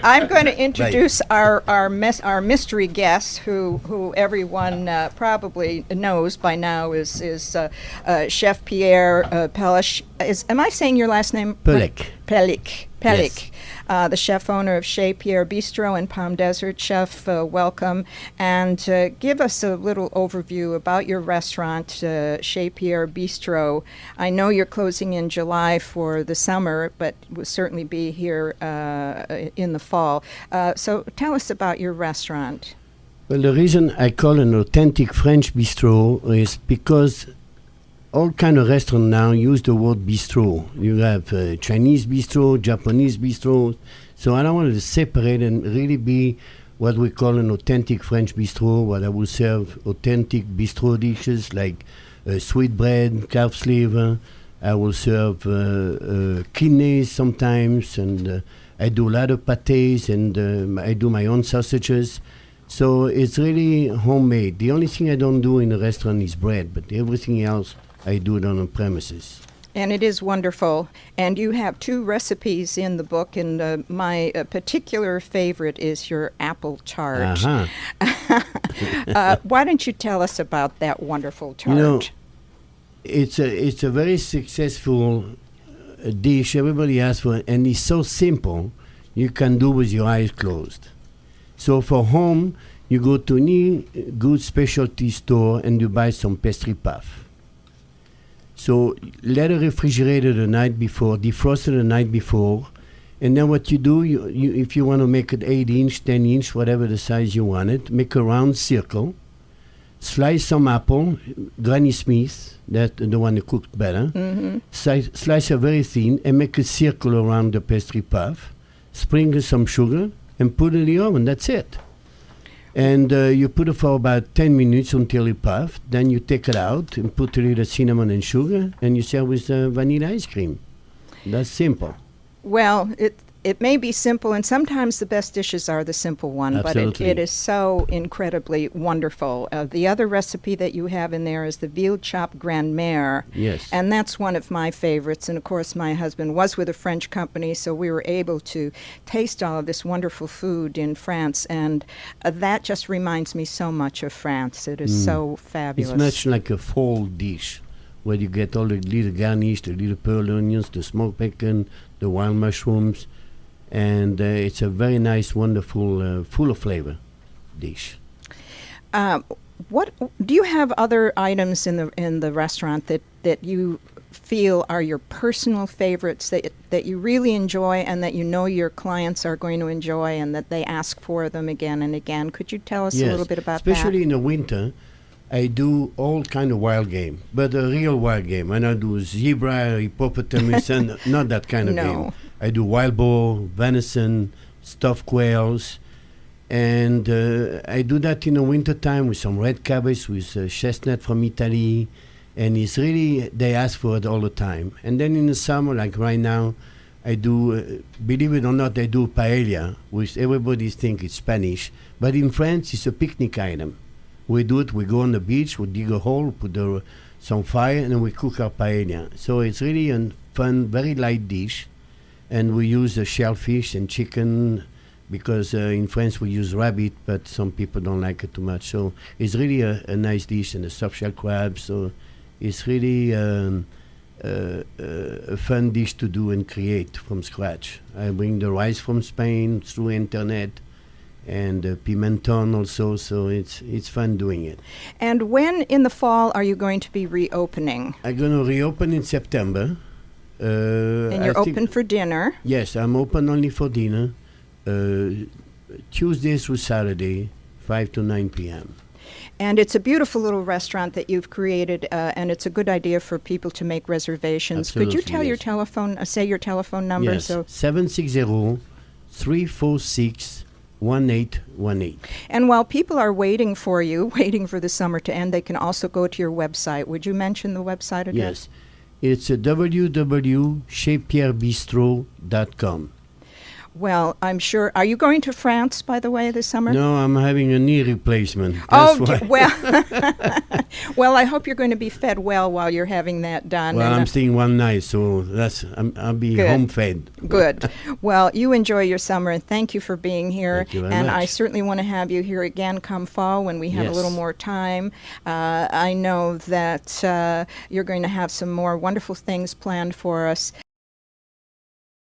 I'm going to introduce our mystery guest, who everyone probably knows by now is Chef Pierre Pelech. Am I saying your last name? Pelech. Pelech. Yes. The chef owner of Chez Pierre Bistro in Palm Desert. Chef, welcome, and give us a little overview about your restaurant, Chez Pierre Bistro. I know you're closing in July for the summer, but will certainly be here in the fall. So tell us about your restaurant. Well, the reason I call an authentic French bistro is because all kind of restaurants now use the word bistro. You have Chinese bistro, Japanese bistro. So I don't want to separate and really be what we call an authentic French bistro, where I will serve authentic bistro dishes like sweetbread, calf's liver. I will serve kidneys sometimes, and I do a lot of pâtés, and I do my own sausages. So it's really homemade. The only thing I don't do in a restaurant is bread, but everything else I do it on the premises. And it is wonderful. And you have two recipes in the book, and my particular favorite is your apple tart. Why don't you tell us about that wonderful tart? You know, it's a very successful dish. Everybody asks for it, and it's so simple. You can do with your eyes closed. So for home, you go to any good specialty store and you buy some pastry puff. So let it refrigerate the night before, defrost it the night before, and then what you do, you if you want to make it 8-inch, 10-inch, whatever the size you want it, make a round circle, slice some apple, Granny Smith, that's the one that cooked better, slice it very thin, and make a circle around the pastry puff, sprinkle some sugar, and put it in the oven. That's it. And you put it for about 10 minutes until it puffed. Then you take it out and put a little cinnamon and sugar, and you serve with vanilla ice cream. That's simple. Well, it may be simple, and sometimes the best dishes are the simple one, Absolutely. but it is so incredibly wonderful. The other recipe that you have in there is the veal chop grand-mère. Yes. And that's one of my favorites. And, of course, my husband was with a French company, so we were able to taste all of this wonderful food in France. And that just reminds me so much of France. It is so fabulous. It's much like a fall dish, where you get all the little garnish, the little pearl onions, the smoked bacon, the wild mushrooms. And it's a very nice, wonderful, full of flavor dish. What do you have other items in the restaurant that you feel are your personal favorites that you really enjoy and that you know your clients are going to enjoy and that they ask for them again and again? Could you tell us a little bit about that? Especially in the winter, I do all kind of wild game, but a real wild game. And I do zebra, hippopotamus, and not that kind of game. I do wild boar, venison, stuffed quails, and I do that in the winter time with some red cabbage, with chestnut from Italy, and it's really, they ask for it all the time. And then in the summer, like right now, I do, believe it or not, I do paella, which everybody thinks it's Spanish, but in France it's a picnic item. We do it, we go on the beach, we dig a hole, put some fire, and then we cook our paella. So it's really a fun, very light dish. And we use the shellfish and chicken because in France we use rabbit, but some people don't like it too much. So it's really a nice dish, and the soft shell crab. So it's really a fun dish to do and create from scratch. I bring the rice from Spain through internet, and pimenton also, so it's fun doing it. And when in the fall are you going to be reopening? I'm going to reopen in September. And you're open for dinner? Yes, I'm open only for dinner. Tuesday through Saturday, 5 to 9 p.m. And it's a beautiful little restaurant that you've created, and it's a good idea for people to make reservations. Absolutely, could you tell your telephone, say your telephone number? Yes, 760-346-1818. And while people are waiting for you, waiting for the summer to end, they can also go to your website. Would you mention the website address? Yes. It's www.chezpierrebistro.com. Well, I'm sure. Are you going to France, by the way, this summer? No, I'm having a knee replacement. Oh, That's why. well, well, I hope you're going to be fed well while you're having that done. Well, and, I'm staying one night, so I'll be Good. home fed. Good. Well, you enjoy your summer, and thank you for being here. Thank you very and much. I certainly want to have you here again come fall when we have a Yes. little more time. I know that you're going to have some more wonderful things planned for us.